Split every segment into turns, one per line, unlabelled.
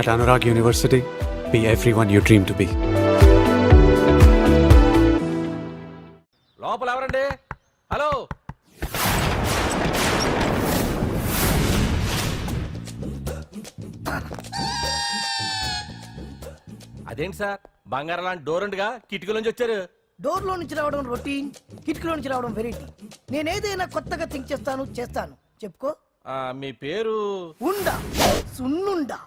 At Anurag University, be everyone you dream to be.
లోపల ఎవరండి? Hello, అదేంటి sir బంగారం లాంటి డోర్ ఉండగా కిటికీలోంచి వచ్చారు?
డోర్ లో నుంచి రావడం రొటీన్, కిటికీలో నుంచి రావడం వెరైటీ. నేనేదైనా కొత్తగా థింక్ చేస్తాను. చెప్పుకో.
మీ పేరు?
ఉండా, సున్నుండా.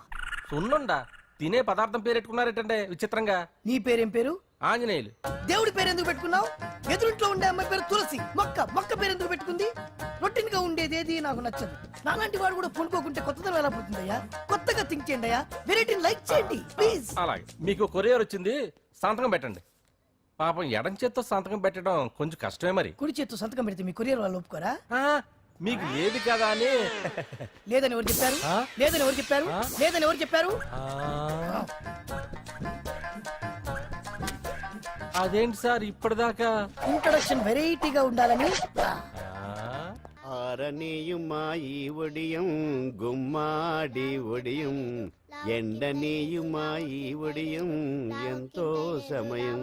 సున్నుండా? తినే పదార్థం పేరు పెట్టుకున్నారేటండి విచిత్రంగా.
నీ పేరేం పేరు?
ఆంజనేయులు.
దేవుడి పేరు ఎందుకు పెట్టుకున్నావు? ఎదురింట్లో ఉండే అమ్మాయి పేరు తులసి. మొక్క పేరు ఎందుకు పెట్టుకుంది? రొటీన్ గా ఉండేది ఏది నాకు నచ్చదు. నాలాంటి వాడు కూడా కొనుక్కోకుంటే కొత్తదనం ఎలా పుడుతుందయ్యా? కొత్తగా థింక్ చేయండి అయ్యా, వెరైటీని లైక్ చేయండి ప్లీజ్.
అలాగే, మీకు కొరియర్ వచ్చింది, సంతకం పెట్టండి. పాపం ఎడం చేత్తో సంతకం పెట్టడం కొంచెం కష్టమే మరి.
కుడి చేత్తో సంతకం పెడితే మీ కొరియర్ వాళ్ళు ఒప్పుకోరా?
మీకు లేదు కదా అని.
లేదని ఎవరు చెప్పారు? లేదని ఎవరు చెప్పారు? లేదని ఎవరు చెప్పారు?
అదేంటి సార్ ఇప్పటిదాకా
ఇంట్రొడక్షన్ వెరైటీగా ఉండాలని.
ఆరనీయుమాయి ఒడియం గుమ్మాడి ఒడియం ఎండనీయుమాయి ఒడియం ఎంతో సమయం.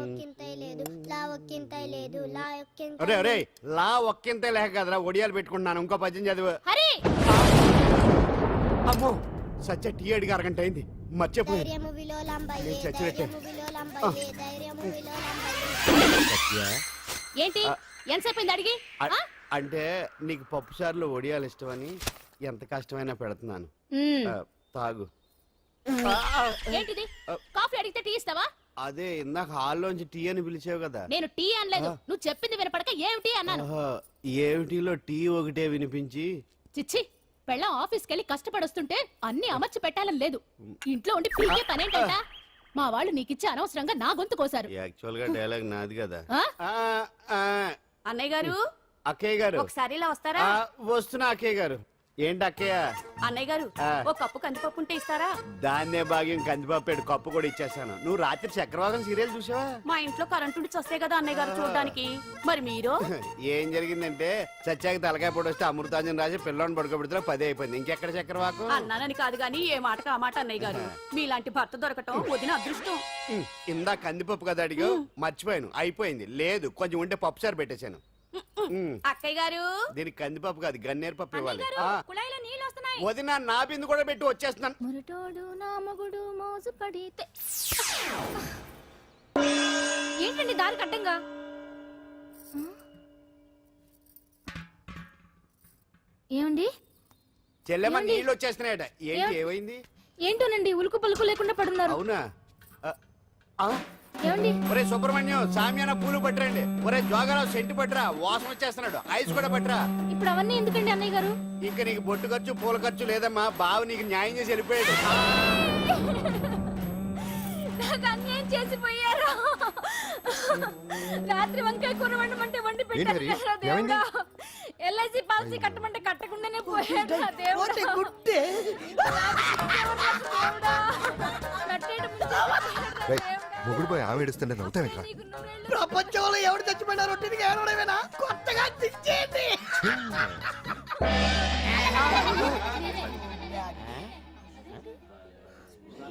అరే అరే, లా ఒక్కింతే లేక కదరా ఒడియాలు పెట్టుకుంటున్నాను. ఇంకో పద్యం చదివు. అమ్మో, సత్య టీ అడిగి అరగంట అయింది, మర్చిపోయి చచ్చినట్టే.
ఏంటి ఎంతసేపు అడిగి?
అంటే నీకు పప్పు సార్లు ఒడియాలు ఇష్టమని ఎంత కష్టమైనా పెడుతున్నాను, తాగు.
ఏంటిది? కాఫీ అడిగితే టీ ఇస్తావా?
అదే ఇందాక హాల్లోంచి టీ అని పిలిచావు కదా.
నేను టీ అనలేదు, నువ్వు చెప్పింది వినపడక ఏమిటి అన్నాను.
ఏమిటిలో టీ ఒకటే వినిపించి.
చిచ్చి, పెళ్ళం ఆఫీస్కి వెళ్ళి కష్టపడొస్తుంటే అన్ని అమర్చి పెట్టాలని లేదు. ఇంట్లో ఉండి పీకే పనేంటంట? మా వాళ్ళు నీకిచ్చి అనవసరంగా నా గొంతు కోసారు.
యాక్చువల్ గా డైలాగ్ నాది కదా.
అన్నయ్య గారు,
అక్కయ్య గారు
ఒకసారి ఇలా వస్తారా?
వస్తున్నా అక్కయ్య గారు. ఏంటి అక్కయ్య?
అన్నయ్య గారు, ఓ కప్పు కందిపప్పు ఉంటే ఇస్తారా?
దాన్నే భాగ్యం కందిపప్పు కప్పు కూడా ఇచ్చేసాను. నువ్వు రాత్రి చక్రవాదం సీరియల్ చూసావా?
మా ఇంట్లో కరెంటు ఉండి వస్తే కదా అన్నయ్య గారు చూడడానికి. మరి మీరు?
ఏం జరిగిందంటే సత్యాకి తలకాయ పొడి వస్తే అమృతాంజన్ రాజు పిల్లని పడుకోబెడితే 10 అయిపోయింది. ఇంకెక్కడ చక్రవాకం?
అన్నానని కాదు గాని ఏ మాటకు ఆ మాట అన్నయ్య గారు. మీలాంటి భర్త దొరకటం వదిన అదృష్టం.
ఇందా కందిపప్పు కదా అడిగా, మర్చిపోయాను. అయిపోయింది. లేదు, కొంచెం ఉంటే పప్పు సార్ పెట్టేశాను.
అక్కయ్య గారు,
దీనికి కందిపప్పు కాదు గన్నేరు పప్పు ఇవ్వాలి.
కుళాయిలో నీళ్ళు వస్తున్నాయి.
వదిన నా బిందు కూడా పెట్టి వచ్చేస్తున్నాను.
ఏంటండి దారి కట్టంగా? ఏమండి?
చెల్లెమ్మ నీళ్ళు వచ్చేస్తున్నాయట. ఏంటి, ఏమైంది?
ఏంటోనండి, ఉలుకు పలుకు లేకుండా పడున్నారు.
అవునా?
ఏమండి?
ఒరే సుబ్రహ్మణ్యం, సామ్యాన పూలు పట్టరండి. ఒరే జోగరావు సెంటు పట్టరా, వాసన వచ్చేస్తున్నాడు. ఐస్ కూడా పట్టరా.
ఇప్పుడు అవన్నీ ఎందుకండి అన్నయ్య గారు?
ఇంకా నీకు బొట్టు ఖర్చు పూల ఖర్చు లేదమ్మా. బావ నీకు న్యాయం చేసి వెళ్ళిపోయాడు.
అన్యాయం చేసిపోయారు. రాత్రి వంకాయ కూర వండమంటే వండి పెట్టారు. ఎల్ఐసి పాలసీ కట్టమంటే కట్టకుండానే పోయాడు.
మొగుడు పోయి ఆమె ఏడుస్తుంటే నవ్వుతాను ఇక్కడ.
ప్రపంచంలో ఎవరు చచ్చిపోయినా రొట్టెకి ఏడవడమేనా? కొత్తగా తెచ్చేయండి.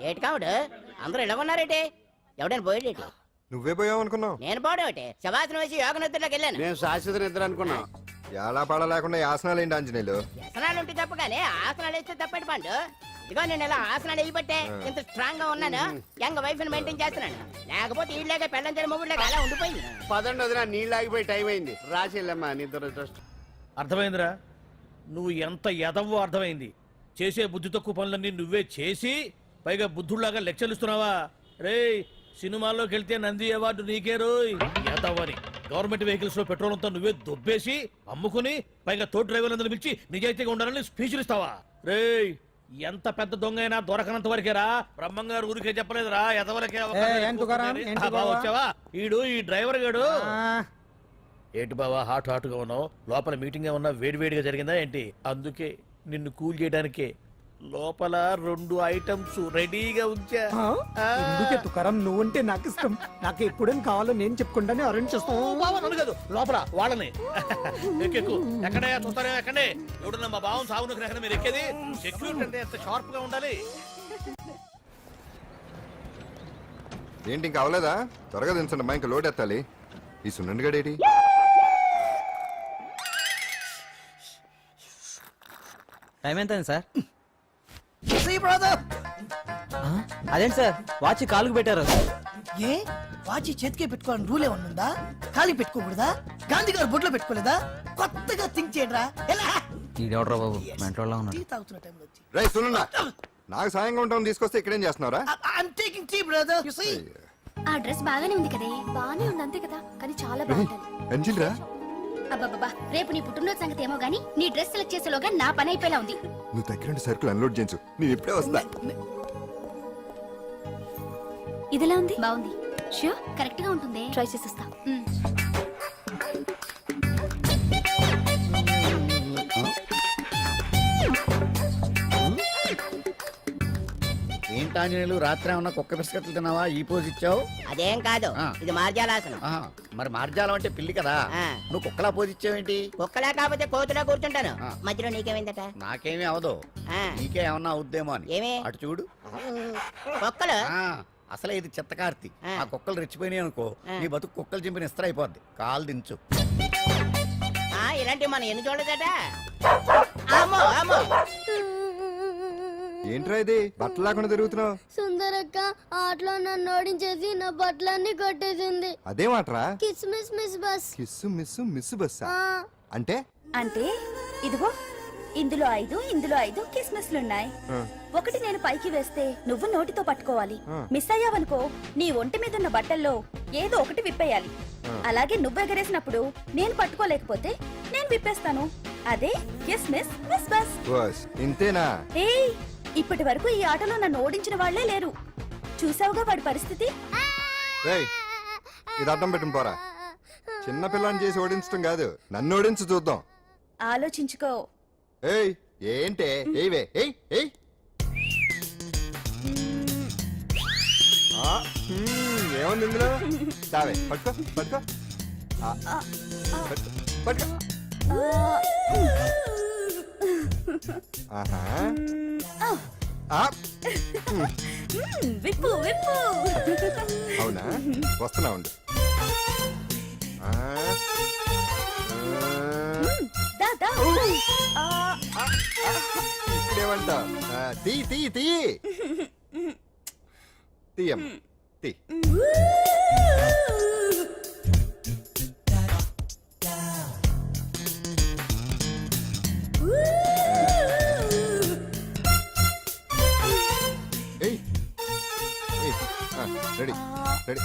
ఏటి కావుడు అందరూ ఇలా ఉన్నారేటి? ఎవడైనా పోయేటి?
నువ్వే పోయావు అనుకున్నావు.
నేను పోవడం ఒకటి శవాసనం వేసి యోగ నిద్రలోకి వెళ్ళాను.
నేను శాశ్వత నిద్ర అనుకున్నా.
ఎలా పాడ లేకుండా ఆసనాలు ఏంటి ఆంజనేయులు?
ఆసనాలు ఉంటే తప్ప కానీ ఆసనాలు వేస్తే తప్పటి పండు. ఇదిగో నేను ఇలా ఆసనాలు వేయబట్టే ఇంత స్ట్రాంగ్ గా ఉన్నాను. యంగ్ వైఫ్ ని మెయింటైన్ చేస్తున్నాను. లేకపోతే ఈళ్ళగా పెళ్ళం చేయడం మొగుడులేక అలా ఉండిపోయింది.
పదండి వదిన, నీళ్ళు ఆగిపోయి టైం అయింది. రాసేళ్ళమ్మా నిద్ర.
అర్థమైందిరా? నువ్వు ఎంత ఎదవో అర్థమైంది. చేసే బుద్ధి తక్కువ పనులన్నీ నువ్వే చేసి పైగా బుద్ధుళ్లాగా లెక్చర్లు ఇస్తున్నావా? రే, సినిమాల్లోకి వెళ్తే నంది అవార్డు నీకే రోయ్. ఎదవని గవర్నమెంట్ వెహికల్స్ లో పెట్రోల్ అంతా నువ్వే దొబ్బేసి అమ్ముకుని పైగా తోటి డ్రైవర్లందరూ పిలిచి నిజాయితీగా ఉండాలని స్పీచ్లు ఇస్తావా? రే, ఎంత పెద్ద దొంగ అయినా దొరకనంత వరకేరా. బ్రహ్మంగారు ఊరికే చెప్పలేదురా ఎదవరకే. వచ్చావా? ఈడు ఈ డ్రైవర్ గాడు. ఏంటి బావా హాట్ గా ఉన్నావు? లోపల మీటింగ్ ఏమన్నా వేడివేడిగా జరిగిందా ఏంటి? అందుకే నిన్ను కూల్ చేయడానికే లోపల 2 ఐటమ్స్ రెడీగా ఉంచా.
ఎందుకే తుకారం, నువ్వుంటే నాకు ఇష్టం. నాకు ఎప్పుడేం కావాలో నేను చెప్పుకుంటానే అరేంజ్ చేస్తాను.
కాదు లోపల వాళ్ళని ఎక్కెక్కు. ఎక్కడయ్యా చూస్తారా? ఎక్కడే ఎవడన్నా మా బావం సాగును ఎక్కడ మీరు ఎక్కేది? సెక్యూరిటీ అంటే ఎంత షార్ప్ గా ఉండాలి.
ఏంటి ఇంకా అవలేదా? త్వరగా దించండి మా ఇంకా లోడ్ ఎత్తాలి. ఈ సున్నండి గడేటి
టైం ఎంత అయింది సార్?
See, brother.
అదేంటి సార్ వాచ్ కాలుకు పెట్టారు?
ఏ వాచి చేతికే పెట్టుకోవాలని రూల్ ఏమన్నా ఉందా? ఖాళీ పెట్టుకోకూడదా? గాంధీ గారు బొట్లో పెట్టుకోలేదా? కొత్తగా థింక్ చేయడరా. ఎలా
ఈడెవడరా బాబు మెంటోళ్ళ ఉన్నాడు.
టీ తాగుతున్న టైంలో వచ్చి
రై సున్నుండా నాకు సాయంగా ఉంటాం తీసుకొస్తే ఇక్కడేం చేస్తున్నారా?
I'm taking tea, brother. You see?
ఆ డ్రెస్ బాగానే ఉంది కదే. బాగానే ఉంది అంతే కదా, కానీ చాలా బాగుంటది.
అంజిల్ రా,
అబ్బబ్బబ్బా, రేపు నీ పుట్టినరోజు సంగతి ఏమో గానీ నీ డ్రెస్ సెలెక్ట్ చేసేలోగా నా పని అయిపోయేలా ఉంది.
నువ్వు దగ్గర సరుకులు అన్లోడ్ చేయించు, నేను ఇప్పుడే వస్తా.
ఇదిలా ఉంది, బాగుంది. ష్యూర్ కరెక్ట్ గా ఉంటుంది, ట్రై చేసేస్తా.
ఏంటాంజనేయులు రాత్రి ఏమన్నా కుక్క బిస్కెట్లు తిన్నావా? ఈ పోజ్ ఇచ్చావు.
అదేం కాదు,
ఆ.
ఇది మార్జాలాసనం.
ఆహా, మరి మార్జాలం అంటే పిల్లి కదా,
ఆ.
నువ్వు కుక్కలా పోజ్ ఇచ్చావేంటి?
కుక్కలా కాకపోతే కోతులా కూర్చుంటాను.
ఆ.
మధ్యలో నీకేమైందట?
నాకేమీ అవదు,
ఆ.
నీకే ఏమన్నా అవుద్దేమో అని.
ఏమి?
అటు చూడు.
కుక్కలు
ఆ, అసలే ఇది చిత్తకార్తి.
ఆ.
ఆ కుక్కలు రెచ్చిపోయినాయి అనుకో,
ఆ.
నీ బతుకు కుక్కలు చింపిన ఇస్త్ర అయిపోద్ది. కాలు దించు.
ఇలాంటివి మనం ఎన్ని చూడదట. అమ్మో అమ్మో,
ఏంట్రా ఇది బట్టలు లేకుండా తిరుగుతున్నావు?
సుందరక్క ఆటలో నన్ను ఓడించేసి నా బట్టలన్నీ కొట్టేసింది.
అదేమాట్రా?
కిస్మిస్ miss bus.
Kiss miss miss బస్సా
ఆ,
అంటే?
అంటే ఇదిగో ఇందులో 5 కిస్మిస్లున్నాయి. ఒకటి నేను పైకి వేస్తే నువ్వు నోటితో పట్టుకోవాలి. మిస్ అయ్యావనుకో నీ ఒంటి మీద ఉన్న బట్టల్లో ఏదో ఒకటి విప్పేయాలి. అలాగే నువ్వు ఎగరేసినప్పుడు నేను పట్టుకోలేకపోతే నేను విప్పేస్తాను. అదే కిస్మిస్ మిస్ బస్.
బస్ ఇంతేనా?
ఏయ్, ఇప్పటి వరకు ఈ ఆటలో నన్ను ఓడించిన వాళ్లే లేరు. చూసావుగా వాడి పరిస్థితి.
రేయ్, ఇది అర్థం పెట్టుకుని పోరా. చిన్న పిల్లని చేసి ఓడించడం కాదు, నన్ను ఓడించి చూద్దాం.
ఆలోచించుకో.
ఏయ్ ఏంటే? ఏవే ఏయ్ ఏయ్. ఏముంది ఇందులో? దావే పట్టుకో పట్టుకో. పట్టుకో పట్టుకో. ఆహా.
విప్పు విప్పు.
అవునా, వస్తున్నా ఉండు. ఇప్పుడేమంటా? తీ తీ తీ తీయమ్మ తీ. ఏయ్ ఏయ్, రెడీ రెడీ.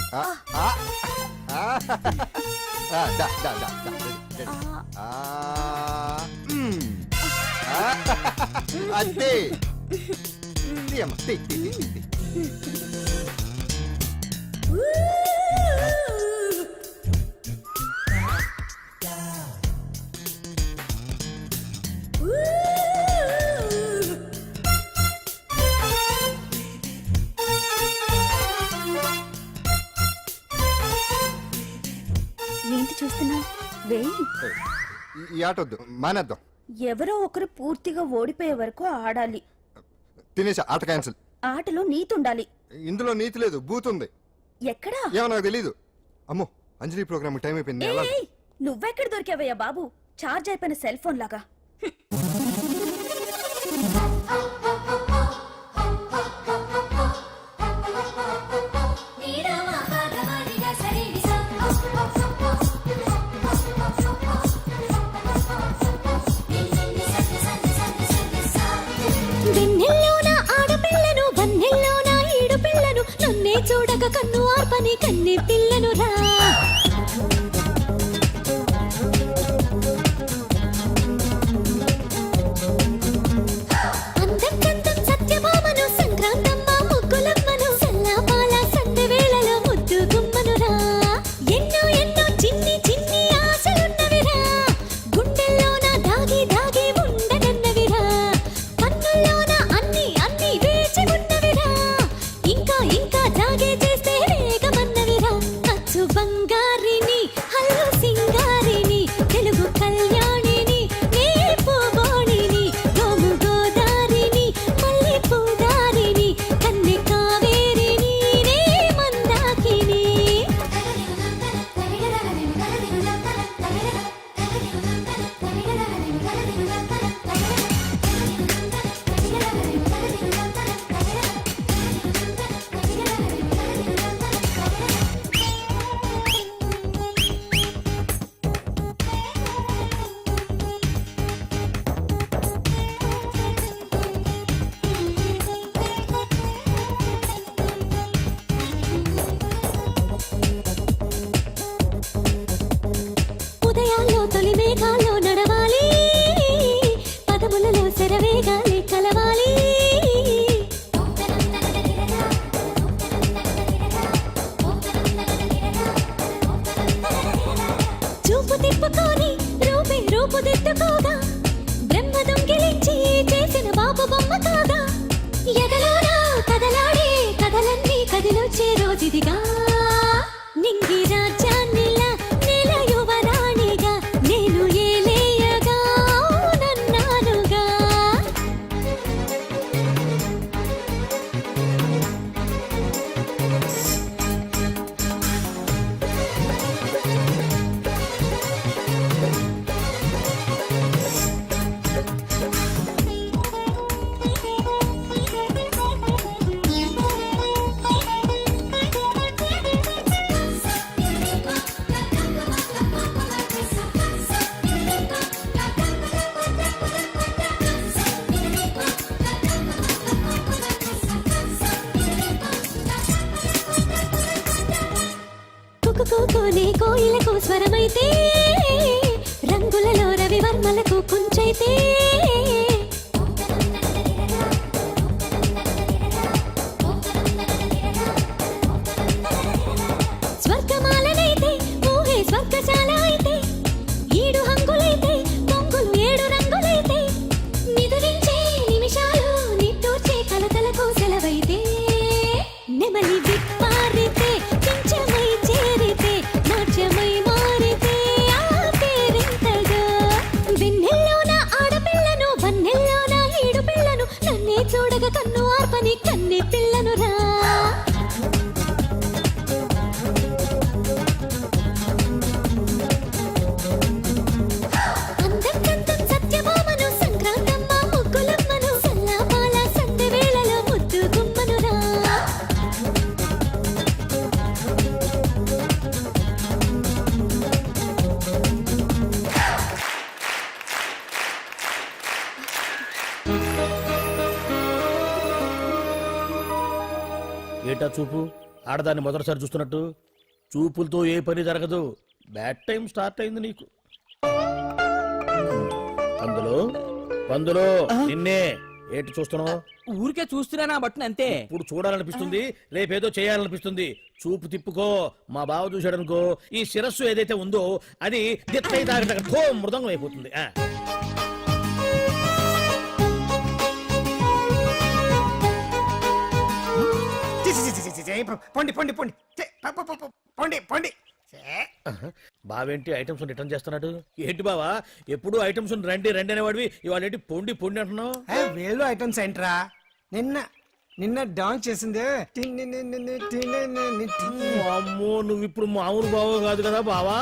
దా దా దా దా రెడీ రెడీ. అంతే. తీయమ్మ తీ తీ తీ తీ.
ఏంటి చూస్తున్నా? వేయి.
ఈ ఆట వద్దు, మానేద్దాం.
ఎవరో ఒకరు పూర్తిగా ఓడిపోయే వరకు ఆడాలి.
తినేసా, ఆట క్యాన్సిల్.
ఆటలో నీతి ఉండాలి.
ఇందులో నీతి లేదు, బూత్ ఉంది.
ఎక్కడా?
ఏమో నాకు తెలీదు. అమ్మో, అంజలి ప్రోగ్రామ్ టైం అయిపోయింది. ఎలా?
ఏయ్, నువ్వెక్కడ దొరికావయ్యా బాబు? చార్జ్ అయిపోయిన సెల్ ఫోన్ లాగా.
వెన్నెల్లోన ఆడపిల్లను వన్నెల్లోన ఈడు పిల్లను నన్నే చూడక కన్ను ఆర్పని కన్నె పిల్లను రా. అందకంతం సత్యభామను సంక్రాంతమ్మ ముగ్గులమ్మను సల్లాపాల సందె వేళలో ముద్దు గుమ్మను రా. ఎన్నో ఎన్నో చిన్ని చిన్ని ఆశలున్నవిరా, గుండెల్లోన దాగి దాగి ఉండనన్నవిరా, కన్నుల్లోన అన్ని అన్ని వేచి ఉన్నవిరా, ఇంకా ఇంకా జాగే చేస్తే వేగమన్నవిరా. అచ్చు బంగారు అతిథిగా నింగి రాజ్యాన్నిలా నెల యువరాణిగా నేను ఏలేయగా నన్నానుగా. కుకుకోనే కోయిలకు స్వరమైతే రంగులలో రవివర్మలకు కుంచైతే స్వర్గమాలనైతే ఊహే స్వర్గశాల అయితే ఈడు హంగులైతే పొంగులు ఏడు రంగులైతే నిదురించే నిమిషాలు నిట్టూర్చే కలతలకు సెలవైతే నెమలి విప్పారితే పింఛమై చేరితే నాట్యమై మారితే ఆ పేరింతగా వెన్నెల్లోన ఆడపిల్లను వన్నెల్లోన ఈడు పిల్లను నన్నే చూడగా కన్ను ఆర్పని కన్నె పిల్లను రా. అందకంతం సత్యభామను సంక్రాంతమ్మ ముగ్గులమ్మను సల్లాపాల సందె వేళలో ముద్దు గుమ్మను రా.
ఏటా చూపు ఆడదాన్ని మొదటిసారి చూస్తున్నట్టు చూపులతో ఏ పని జరగదు. బ్యాడ్ టైం స్టార్ట్ అయింది నీకు. పందులో నిన్నే ఏటి చూస్తున్నావు?
ఊరికే చూస్తున్నానా బట్టను అంతే.
ఇప్పుడు చూడాలనిపిస్తుంది, రేపేదో చేయాలనిపిస్తుంది. చూపు తిప్పుకో. మా బావ చూశాడనుకో, ఈ శిరస్సు ఏదైతే ఉందో అది దిత్తై తాగట మృదంగం అయిపోతుంది.
పొండి పొండి పొండి పొండి పొండి.
బావేంటి ఐటమ్స్ రిటర్న్ చేస్తున్నాడు? ఏంటి బావా ఎప్పుడు ఐటమ్స్ రండి రండి అనేవాడివి, ఇవాళ ఏంటి పొండి పొండి అంటున్నావు?
వేలు ఐటమ్స్ ఏంట్రా? నిన్న డాన్స్ చేసిందే.
అమ్మో నువ్వు ఇప్పుడు మామూలు బావ కాదు కదా బావా.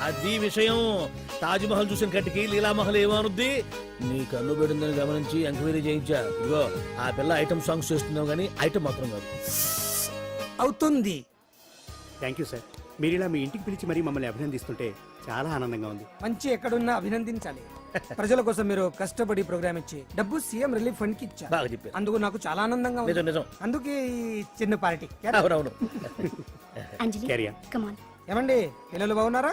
అది విషయం. తాజ్ మహల్ చూసిన కట్టికి లీలామహల్ ఏమనుద్ది? నీ కన్ను పెడిందని గమనించి ఎంక్వైరీ చేయించా. ఇగో ఆ పిల్ల ఐటమ్ సాంగ్స్ చేస్తున్నావు కానీ ఐటమ్ మాత్రం కాదు.
అవుతుంది.
Thank you sir. మీరు ఇలా మీ ఇంటికి పిలిచి మరీ మమ్మల్ని అభినందిస్తుంటే చాలా ఆనందంగా ఉంది.
మంచి ఎక్కడున్నా అభినందించాలి. ప్రజల కోసం మీరు కష్టపడి ప్రోగ్రామ్ ఇచ్చి డబ్బు సీఎం రిలీఫ్ ఫండ్ కి ఇచ్చారు.
బాగా చెప్పారు.
అందుకు నాకు చాలా ఆనందంగా ఉంది.
నిజం నిజం.
అందుకే ఈ చిన్న పార్టీ.
అవునవును.
అంజలి
క్యారియా.
Come on.
ఏమండి పిల్లలు బాగున్నారా?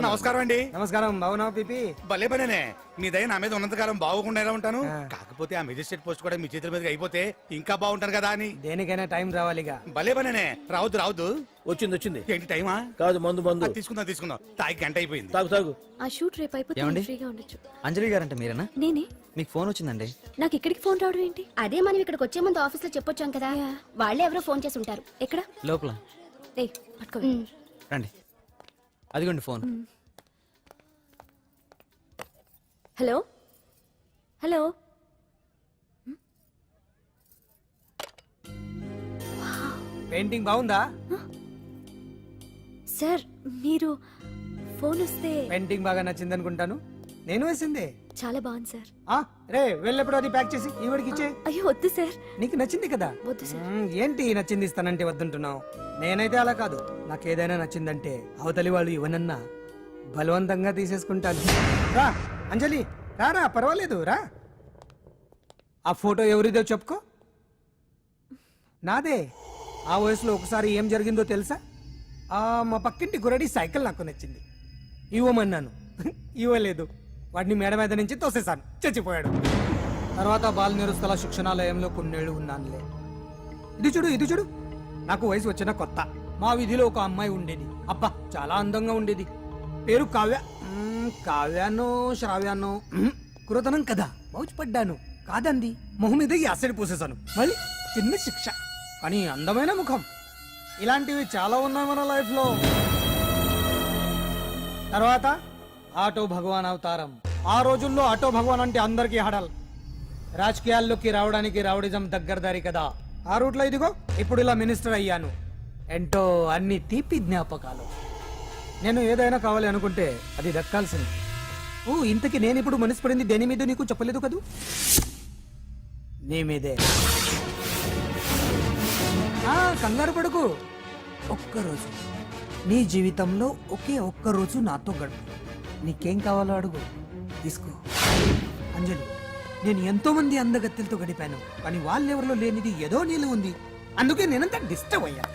నమస్కారం అండి.
నమస్కారం. బాగున్నావా పిపి?
భలే పనేనే. మీ దయ నా మీద ఉన్నంతకాలం బాగుకుండా ఎలా ఉంటాను. కాకపోతే ఆ మెజిస్ట్రేట్ పోస్ట్ కూడా మీ చేతుల మీదకి అయిపోతే ఇంకా బాగుంటాను కదా అని.
దేనికైనా టైం రావాలిగా.
భలే పనేనే. రావద్దు.
వచ్చింది.
ఏంటి టైమా?
కాదు మందు.
తీసుకుందాం. తాగి గంట అయిపోయింది.
తాగు.
ఆ షూట్ రేపు అయిపోతే ఫ్రీగా ఉండొచ్చు.
అంజలి గారంటే మీరేనా?
నేనే.
మీకు ఫోన్ వచ్చిందండి.
నాకు ఇక్కడికి ఫోన్ రావడం ఏంటి?
అదే మనం ఇక్కడికి వచ్చే ముందు ఆఫీస్ లో చెప్పొచ్చాం కదా, వాళ్ళే ఎవరో ఫోన్ చేసి ఉంటారు.
ఎక్కడ?
లోపల
ఏయ్ పట్టుకో.
రండి. అదిగోండి ఫోన్.
Hello hello.
పెయింటింగ్ బాగుందా?
సార్ మీరు ఫోన్ వస్తే
పెయింటింగ్ బాగా నచ్చింది అనుకుంటాను. నేను వేసిందే.
చాలా బాగుంది సార్.
రే వెళ్ళప్పుడు అది ప్యాక్ చేసి ఈవిడికి ఇచ్చే.
అయ్యో వద్దు సార్.
నీకు నచ్చింది కదా.
వద్దు సార్.
ఏంటి నచ్చింది ఇస్తానంటే వద్దుంటున్నావు? నేనైతే అలా కాదు. నాకు ఏదైనా నచ్చిందంటే అవతలి వాళ్ళు ఇవ్వనన్నా బలవంతంగా తీసేసుకుంటాను. రా అంజలి రా పర్వాలేదు రా. ఆ ఫోటో ఎవరిదో చెప్పుకో. నాదే. ఆ వయసులో ఒకసారి ఏం జరిగిందో తెలుసా? మా పక్కింటి గురడి సైకిల్ నాకు నచ్చింది. ఇవ్వమన్నాను, ఇవ్వలేదు. వాడిని మేడ మీద నుంచి తోసేశాను, చచ్చిపోయాడు. తర్వాత బాల నిరుస్తల శిక్షణాలయంలో కొన్నేళ్లు ఉన్నానులే. ఇది చూడు నాకు వయసు వచ్చిన కొత్త. మా వీధిలో ఒక అమ్మాయి ఉండేది. అబ్బా చాలా అందంగా ఉండేది. పేరు కావ్య. కావ్యానో శ్రావ్యానో కురతనం కదా. మౌచిపడ్డాను. కాదంది. మొహం మీద యాసిడ్ పోసేశాను. మళ్ళీ చిన్న శిక్ష. కానీ అందమైన ముఖం. ఇలాంటివి చాలా ఉన్నాయి మన లైఫ్ లో. తర్వాత ఆటో భగవాన్ అవతారం. ఆ రోజుల్లో ఆటో భగవాన్ అంటే అందరికీ హడల్. రాజకీయాల్లోకి రావడానికి రౌడిజం దగ్గరదారి కదా. ఆ రూట్లో ఇదిగో ఇప్పుడు ఇలా మినిస్టర్ అయ్యాను. ఏంటో అన్ని తీపి జ్ఞాపకాలు. నేను ఏదైనా కావాలి అనుకుంటే అది దక్కాల్సింది. ఓ ఇంతకీ నేను ఇప్పుడు మనసు పడింది దేని మీద నీకు చెప్పలేదు కదూ? నీ మీదే. కంగారు పడుకు. ఒక్కరోజు నీ జీవితంలో ఒకే ఒక్కరోజు నాతో గడుపు. నీకేం కావాలో అడుగు, తీసుకో. అంజలి, నేను ఎంతో మంది అందగత్తెలతో గడిపాను, కానీ వాళ్ళెవరిలో లేనిది ఏదో నీళ్ళు ఉంది. అందుకే నేనంతా డిస్టర్బ్ అయ్యా.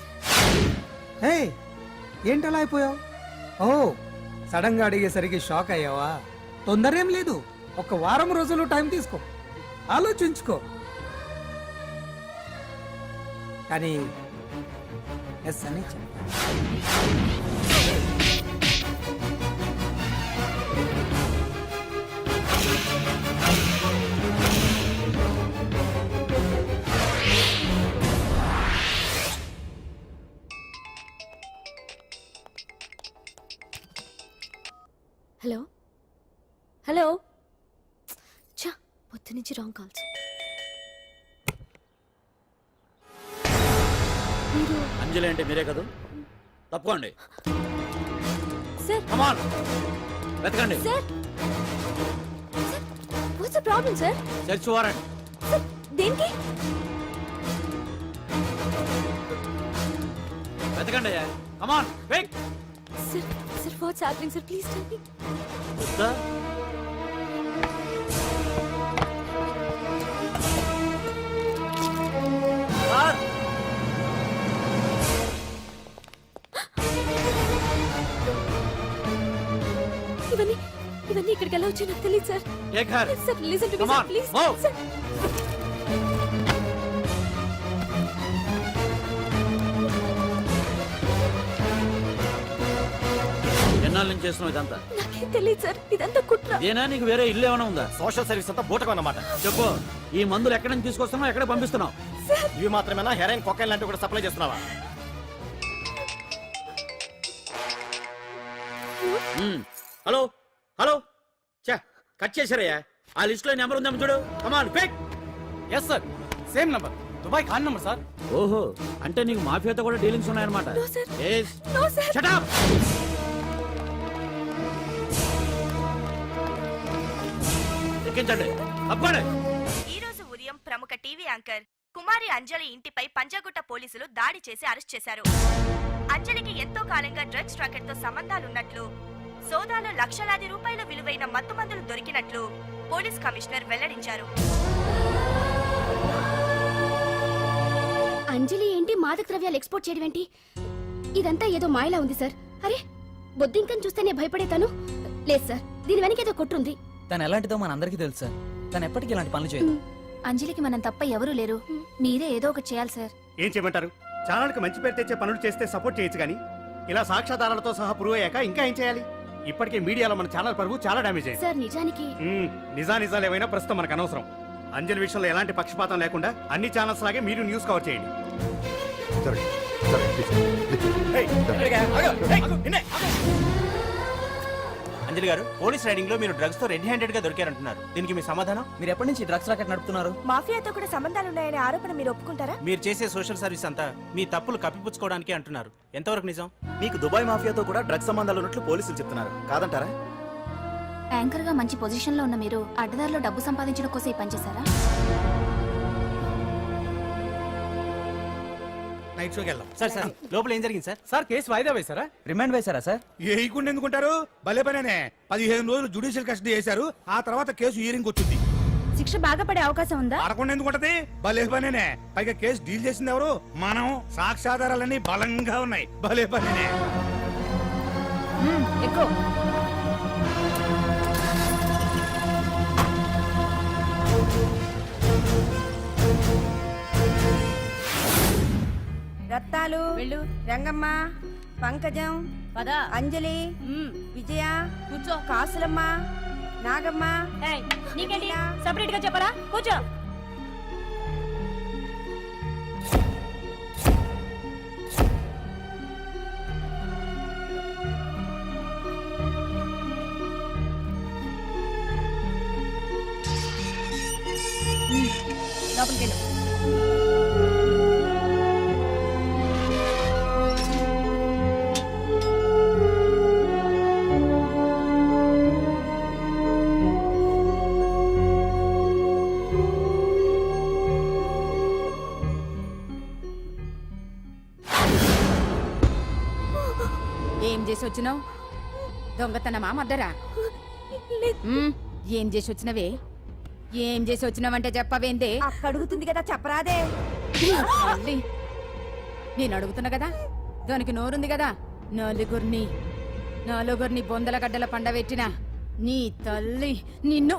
హే, ఏంటలా అయిపోయావు? ఓ, సడన్ గా అడిగేసరికి షాక్ అయ్యావా? తొందర ఏం లేదు, ఒక వారం రోజులు టైం తీసుకో, ఆలోచించుకో. కానీ ఎస్ అని చెప్పు.
హలో హలో, చా పొద్దు నుంచి రాంగ్ కాల్స్.
అంజలి అంటే మీరే కదా? తప్పుకోండి.
సార్
కమాన్, వెతకండి.
Sir what's the problem sir?
Search warrant.
Sir దేనికి?
వెతకండి. Come on, wait.
Sir sir what's happening sir? Please tell me. ఇవన్నీ ఇవన్నీ ఇక్కడికి ఎలా వచ్చాయో నాకు తెలియదు sir. Sir listen to me sir, please sir.
ఎన్నాళ్ళ నుంచి చేస్తున్నావు ఇదంతా?
నాకేం తెలియదు సార్, ఇదంతా కుట్ర.
ఇదేనా నీకు వేరే ఇల్లు ఏమైనా ఉందా? సోషల్ సర్వీస్ అంతా బూటకం అన్నమాట. చెప్పు, ఈ మందులు ఎక్కడి నుంచి తీసుకొస్తున్నావు, ఎక్కడ పంపిస్తున్నావు?
ఇవి మాత్రమేనా? హెరాయిన్, కొకైన్ లాంటివి కూడా సప్లై చేస్తున్నావా?
హలో హలో, చా కట్ చేశారయ్యా. ఆ లిస్ట్ లో నెంబర్ ఉందేమో చూడు. Come on quick.
Yes sir, same number, Dubai Khan number sir.
ఓహో, అంటే నీకు మాఫియాతో కూడా డీలింగ్స్ ఉన్నాయన్నమాట.
No, sir.
Yes.
No, sir.
Shut up. ఎక్కించండి, తప్పండి.
ఈ రోజు ఉదయం ప్రముఖ టీవీ యాంకర్ కుమారి అంజలి ఇంటిపై పంజాగుట్ట పోలీసులు దాడి చేసి అరెస్ట్ చేశారు. అంజలికి ఎంతో కాలంగా డ్రగ్స్ రాకెట్ తో సంబంధాలున్నట్లు, సోదాలో లక్షలాది రూపాయల విలువైన మత్తుమందులు దొరికినట్లు పోలీస్ కమిషనర్ వెల్లడించారు.
అంజలి ఏంటి మాదక ద్రవ్యాలు ఎక్స్పోర్ట్ చేయడం ఏంటి? ఇదంతా ఏదో మాయలా ఉంది సార్. అరే బొద్దింకని చూస్తేనే భయపడేతాను. లేదు సార్, దీని వెనక ఏదో కొట్టుంది.
తను ఎలాంటిదో మనందరికీ తెలుసు సార్. తను ఎప్పటికీ ఇలాంటి పనులు చేయదు.
అంజలికి మనం తప్ప ఎవరూ లేరు, మీరే ఏదో ఒకటి చేయాలి సార్.
ఏం చేయమంటారు? ఛానల్కి మంచి పేరు తెచ్చే పనులు చేస్తే సపోర్ట్ చేయొచ్చు కానీ ఇలా సాక్ష్యాధారాలతో సహా ప్రూవ్ అయ్యాక ఇంకా ఏం చేయాలి? ఇప్పటికే మీడియాలో మన ఛానల్ పరువు చాలా డ్యామేజ్ అయింది.
సార్ నిజానికి
నిజాలు ఏవైనా ప్రస్తుతం మనకు అనవసరం. అంజలి విషయంలో ఎలాంటి పక్షపాతం లేకుండా అన్ని ఛానల్స్ లాగే మీరు న్యూస్ కవర్ చేయండి.
అంజలి గారు, పోలీస్ రైడింగ్ లో మీరు డ్రగ్స్ తో రెడ్ హ్యాండెడ్ గా దొరికారంటున్నారు. దీనికి మీ సమాధానం? మీరు ఎప్పటి నుంచి డ్రగ్స్ రాకెట్ నడుపుతున్నారు?
మాఫియాతో కూడా సంబంధాలున్నాయనే ఆరోపణ మీరు ఒప్పుకుంటారా?
మీరు చేసే సోషల్ సర్వీస్ అంతా మీ తప్పులు కప్పిపుచ్చుకోవడానికి అంటున్నారు. ఎంతవరకు నిజం? మీకు దుబాయ్ మాఫియాతో కూడా డ్రగ్స్ సంబంధాలు ఉన్నట్లు పోలీసులు చెప్తున్నారు, కాదంటారా?
యాంకర్ గా మంచి పొజిషన్ లో ఉన్న మీరు అడ్డదారిలో డబ్బు సంపాదించడం కోసం ఈ పనిచేశారా?
నైట్ షోకి వెళ్దాం.
సార్ సార్, లోపల ఏం జరిగింది సార్? సార్ కేసు వాయిదా వేశారా? రిమాండ్ వేశారా సార్?
ఏయకుండా ఎందుకుంటారు? భలే పనేనే. 15 రోజులు జుడిషియల్ కస్టడీ చేశారు. ఆ తర్వాత కేసు హియరింగ్ వచ్చింది.
శిక్ష బాగా పడే అవకాశం ఉందా?
పడకుండా ఎందుకుంటది? భలే పనేనే. పైగా కేసు డీల్ చేసింది ఎవరు? మనం. సాక్ష్యాధారాలన్నీ బలంగా ఉన్నాయి. భలే పనేనే.
ఎక్కువ
రత్నాలు, రంగమ్మ, పంకజం, అంజలి, విజయ, కూర్చో, కాసులమ్మ, నాగమ్మ.
నీకేంటి సెపరేట్ గా చెప్పరా? కూర్చో.
లోపలికి వెళ్ళు.
ఏం చేసి వచ్చినావు? దొంగతనమా మద్దరా? ఏం చేసి వచ్చినవే? ఏం చేసి వచ్చినావంటే చెప్పవేందే?
అక్క అడుగుతుంది కదా చెప్పరాదే.
మళ్ళీ నేను అడుగుతున్నా కదా, దానికి నోరుంది కదా. నలుగురిని బొందల గడ్డల పండబెట్టిన నీ తల్లి నిన్ను.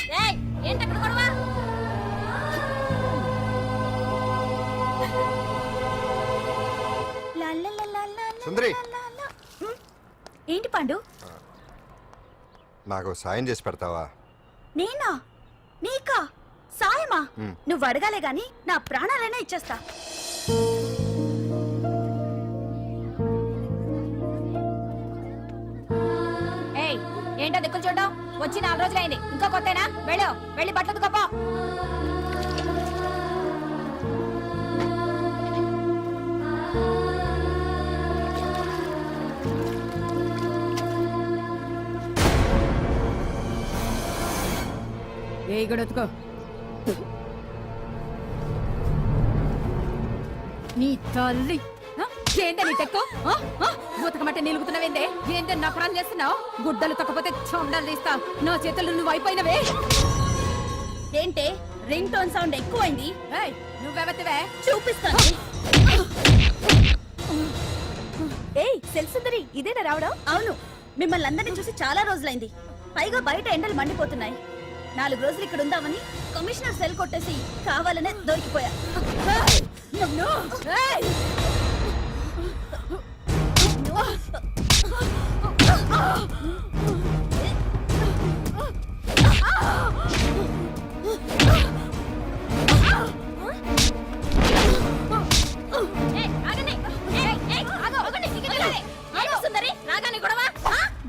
సుందరి
ఏంటి పండు?
నాకు సాయం చేసి పెడతావా?
నేనా? నీకా సాయమా? నువ్వు అడగాలే గాని నా ప్రాణాలైనా ఇచ్చేస్తా.
ఏంటో దిక్కులు చూడడం? వచ్చి 4 రోజులైంది, ఇంకా కొత్తేనా? వెళ్ళి బట్టలు గొప్ప. ఏ గడొత్తుకో. నీ తల్లి ఏంటే నీ టెక్కు? ఉతకమంటే నిలుగుతున్నావేందే? ఏంటే నఫరాలు చేస్తున్నావు? గుడ్డలు తొక్కపోతే చొండాలు తీస్తా. నా చేతులు నువ్వు అయిపోయినవే.
ఏంటే రింగ్ టోన్ సౌండ్ ఎక్కువైంది?
నువ్వెవతివే?
చూపిస్తాను. ఏయ్ సెల్సుందరి, ఇదేనా రావడం? అవును, మిమ్మల్ని అందరినీ చూసి చాలా రోజులైంది. పైగా బయట ఎండలు మండిపోతున్నాయి. 4 రోజులు ఇక్కడ ఉందామని కమిషనర్ సెల్ కొట్టేసి కావాలనే దొరికిపోయా.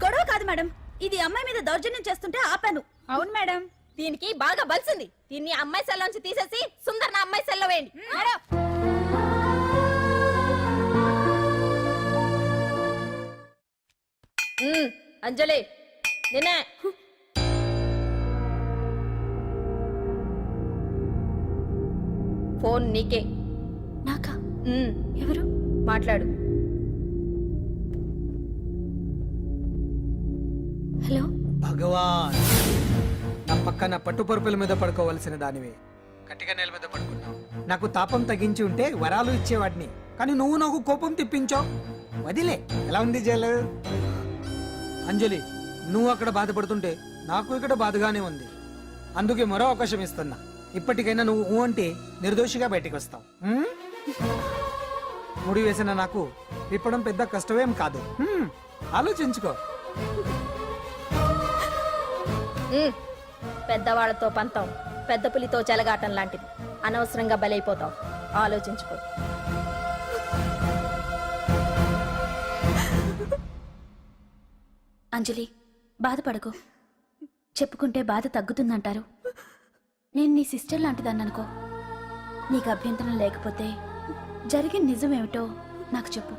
గొడవ కాదు మేడం, ఇది అమ్మాయి మీద దౌర్జన్యం చేస్తుంటే ఆపాను.
అవును మేడం,
దీనికి బాగా బలిసింది. దీన్ని అమ్మాయి సెల్ నుంచి తీసేసి సుందర్ నా అమ్మాయి సెల్లో వేయండి. అంజలి నిన్నే. ఫోన్ నీకే.
నాకా? ఎవరు?
మాట్లాడు.
హలో
భగవాన్, నా పక్కన పట్టుపరుపుల మీద పడుకోవలసిన దానివే గట్టిగా నేల మీద పడుకున్నావు. నాకు తాపం తగ్గించి ఉంటే వరాలు ఇచ్చేవాడిని, కానీ నువ్వు నాకు కోపం తెప్పించావు. వదిలే. ఎలా ఉంది జైలు? అంజలి, నువ్వు అక్కడ బాధపడుతుంటే నాకు ఇక్కడ బాధగానే ఉంది. అందుకే మరో అవకాశం ఇస్తున్నా. ఇప్పటికైనా నువ్వు ఊ అంటే నిర్దోషిగా బయటికి వస్తావు. ముడి వేసిన నాకు విప్పడం పెద్ద కష్టమేం కాదు. ఆలోచించుకో.
పెద్దవాళ్లతో పంతం పెద్ద పులితో చెలగాటం లాంటిది. అనవసరంగా బలైపోతావు. ఆలోచించుకో.
అంజలి, బాధపడకు. చెప్పుకుంటే బాధ తగ్గుతుందంటారు. నేను నీ సిస్టర్ లాంటిదాన్ని అనుకో. నీకు అభ్యంతరం లేకపోతే జరిగిన నిజమేమిటో నాకు చెప్పు.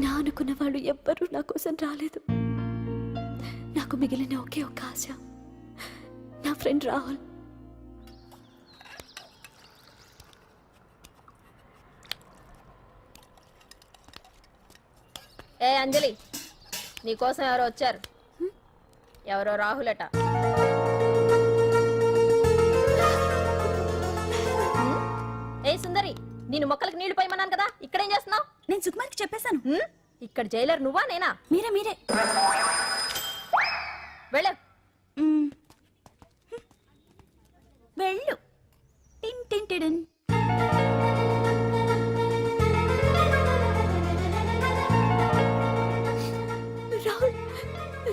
నా అనుకున్న వాళ్ళు ఎవ్వరూ నా కోసం రాలేదు. నాకు మిగిలిన ఒకే ఒక్క ఆశ నా ఫ్రెండ్ రాహుల్.
ఏ అంజలి, నీకోసం ఎవరో వచ్చారు. ఎవరో రాహుల్ అట. ఏ సుందరి, నేను మొక్కలకు నీళ్లు పోయమన్నాను కదా, ఇక్కడేం చేస్తున్నావు?
నేను సుకుమార్కి చెప్పేశాను.
ఇక్కడ జైలర్ నువ్వా నేనా?
మీరే.
వెళ్ళు.
వెళ్ళు. టిన్ టిన్ టిడిన్.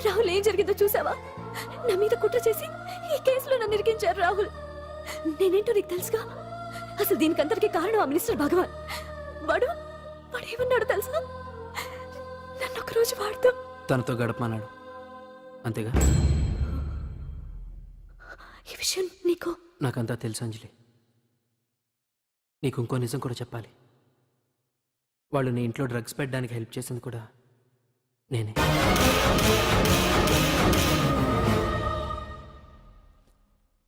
రాహుల్ ఏం జరిగిందో చూసావా? నా మీద కుట్ర చేసి ఈ కేసులో నన్ను ఇరికించారు రాహుల్. నేనేంటో నీకు తెలుసుగా.
అసలు దీనికంతటికి కారణం ఆ మినిస్టర్ భగవాన్. వాడు వాడు ఏమన్నాడు తెలుసా? నన్ను ఒక రోజు వాడుతూ
తనతో గడపమన్నాడు, అంతేగా?
ఈ విషయం నీకు
నాకంతా తెలుసు అంజలి. నీకు ఇంకో నిజం కూడా చెప్పాలి. వాళ్ళు నీ ఇంట్లో డ్రగ్స్ పెట్టడానికి హెల్ప్ చేసింది కూడా నేనే.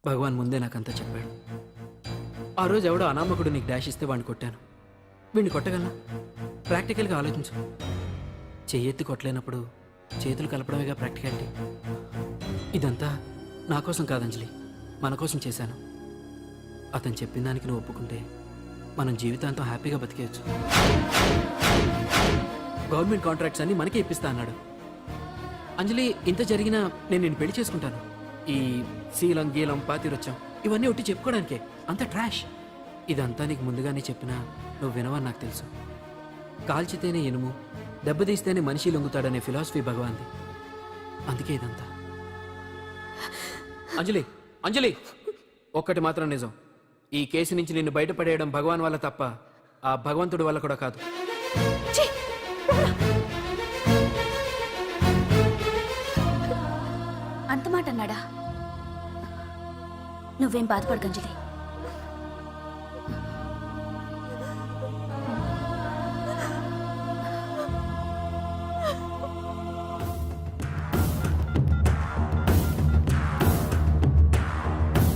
భగవాన్ ముందే నాకంతా చెప్పాడు. ఆ రోజు ఎవడో అనామకుడు నీకు డాష్ ఇస్తే వాడిని కొట్టాను. వీడిని కొట్టగలనా? ప్రాక్టికల్గా ఆలోచించు. చెయ్యెత్తి కొట్టలేనప్పుడు చేతులు కలపడమేగా ప్రాక్టికాలిటీ. ఇదంతా నా కోసం కాదంజలి, మన కోసం చేశాను. అతను చెప్పిన దానికి నువ్వు ఒప్పుకుంటే మనం జీవితాంతం హ్యాపీగా బతికేయచ్చు. గవర్నమెంట్ కాంట్రాక్ట్స్ అన్ని మనకే ఇప్పిస్తా అన్నాడు. అంజలి, ఇంత జరిగినా నేను నిన్ను పెళ్లి చేసుకుంటాను. ఈ శీలం గీలం పాతిరొచ్చాం ఇవన్నీ ఒట్టి చెప్పుకోవడానికే. అంత ట్రాష్. ఇదంతా నీకు ముందుగానే చెప్పినా నువ్వు వినవని నాకు తెలుసు. కాల్చితేనే ఇనుము, దెబ్బతీస్తేనే మనిషి లొంగుతాడనే ఫిలాసఫీ భగవాన్ది. అందుకే ఇదంతా. అంజలి, అంజలి, ఒక్కటి మాత్రం నిజం. ఈ కేసు నుంచి నిన్ను బయటపడేయడం భగవాన్ వల్ల తప్ప ఆ భగవంతుడి వల్ల కూడా కాదు.
అంత మాట అన్నాడా? నువ్వేం బాధపడకు అంజలి.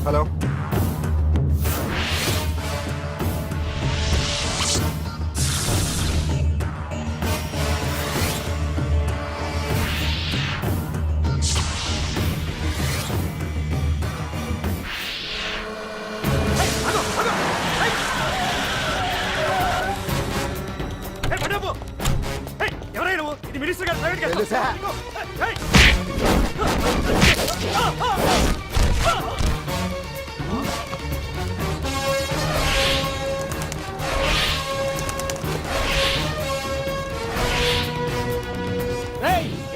హలో,
ఎవరైనా ఇది మినిస్టర్ గారు ప్రైవేట్
తెలుసా?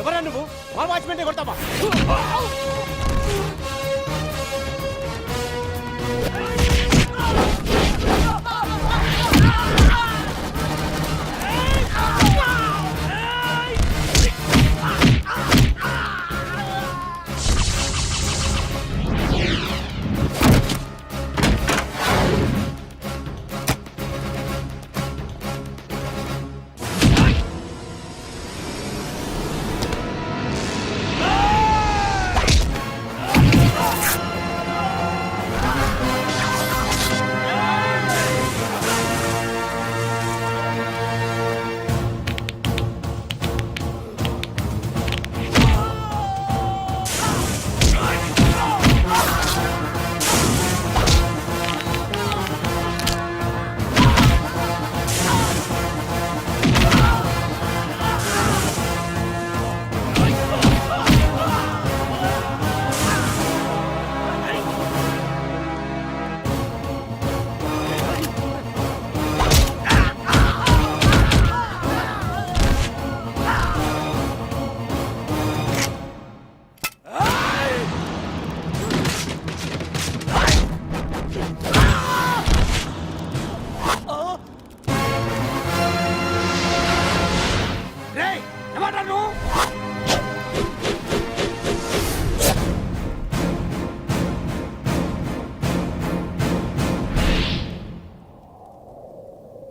ఎవరా నువ్వు? మా వాచ్మెంటే కొడతావా?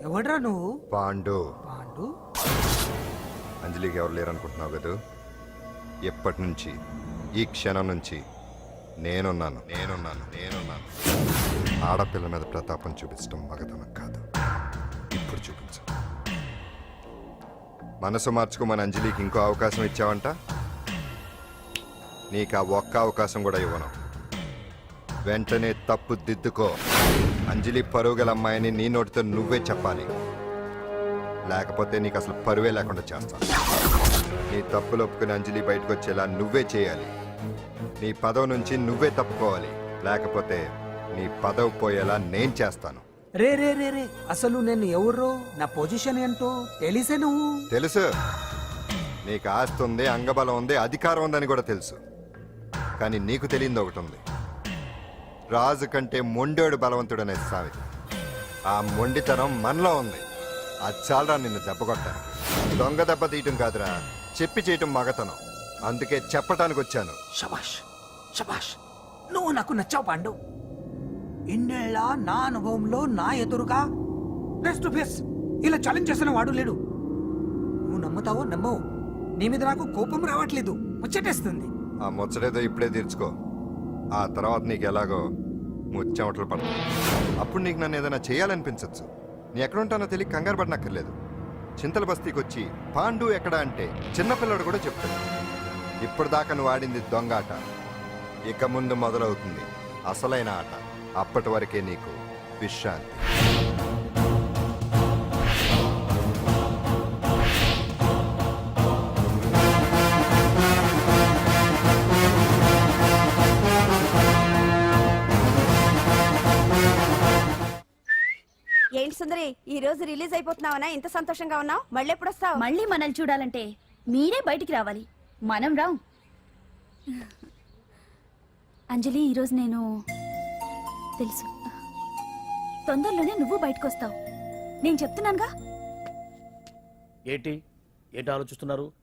ఎవడ్రా నువ్వు?
పాండు.
పాండు?
అంజలికి ఎవరు లేరనుకుంటున్నావు కదా? ఎప్పటి నుంచి, ఈ క్షణం నుంచి నేనున్నాను. ఆడపిల్ల మీద ప్రతాపం చూపించడం మగతనం కాదు. ఇప్పుడు చూపించు. మనసు మార్చుకోమని అంజలికి ఇంకో అవకాశం ఇచ్చావంట. నీకు ఆ ఒక్క అవకాశం కూడా ఇవ్వను. వెంటనే తప్పు దిద్దుకో. అంజలి పరువు గల అమ్మాయిని నీ నోటితో నువ్వే చెప్పాలి. లేకపోతే నీకు అసలు పరువే లేకుండా చేస్తాను. నీ తప్పులు ఒప్పుకుని అంజలి బయటకు వచ్చేలా నువ్వే చేయాలి. నీ పదవి నుంచి నువ్వే తప్పుకోవాలి. లేకపోతే నీ పదవి పోయేలా నేను చేస్తాను.
రే రే రే రే అసలు నేను ఎవరో, నా పొజిషన్ ఏంటో తెలిసే నువ్వు?
తెలుసు. నీకు ఆస్తి ఉంది, అంగబలం ఉంది, అధికారం ఉందని కూడా తెలుసు. కానీ నీకు తెలియంది ఒకటి ఉంది. రాజు కంటే మొండోడు బలవంతుడనే సామెత. ఆ మొండితనం మనలో ఉంది. అది చాలరా నిన్ను దెబ్బ కొట్టాను. దొంగ దెబ్బ తీయటం కాదురా, చెప్పి చేయటం మగతనం. అందుకే చెప్పటానికి వచ్చాను.
శబాష్ శబాష్, నువ్వు నాకు నచ్చావు పాండు. ఇన్నేళ్ళ నా అనుభవంలో నా ఎదురుగా ఫేస్ టు ఫేస్ ఇలా ఛాలెంజ్ చేసిన వాడు లేడు. నువ్వు నమ్ముతావో నమ్మవు, నీ మీద నాకు కోపం రావట్లేదు, ముచ్చటేస్తుంది.
ఆ ముచ్చటేదో ఇప్పుడే తీర్చుకో. ఆ తర్వాత నీకు ఎలాగో ముచ్చెమటలు పడతాయి. అప్పుడు నీకు నన్ను ఏదైనా చేయాలనిపించచ్చు. నీ ఎక్కడుంటానో తెలియ కంగారు పడనక్కర్లేదు. చింతల బస్తీకి వచ్చి పాండు ఎక్కడ అంటే చిన్నపిల్లడు కూడా చెప్తాడు. ఇప్పటిదాకా నువ్వు ఆడింది దొంగ ఆట, ఇక ముందు మొదలవుతుంది అసలైన ఆట. అప్పటి వరకే నీకు విశ్రాంతి.
ఏంటి సుందరి, ఈ రోజు రిలీజ్ అయిపోతున్నావనా? ఇంత సంతోషంగా ఉన్నావు? మళ్ళీ ఎప్పుడు వస్తావు? మళ్ళీ మనల్ని చూడాలంటే మీరే బయటికి రావాలి, మనం రాం. అంజలి, ఈరోజు నేను తెలుసు, తొందరలోనే నువ్వు బయటకు వస్తావు. నేను చెప్తున్నానుగా.
ఏంటి ఏంటి ఆలోచిస్తున్నారు?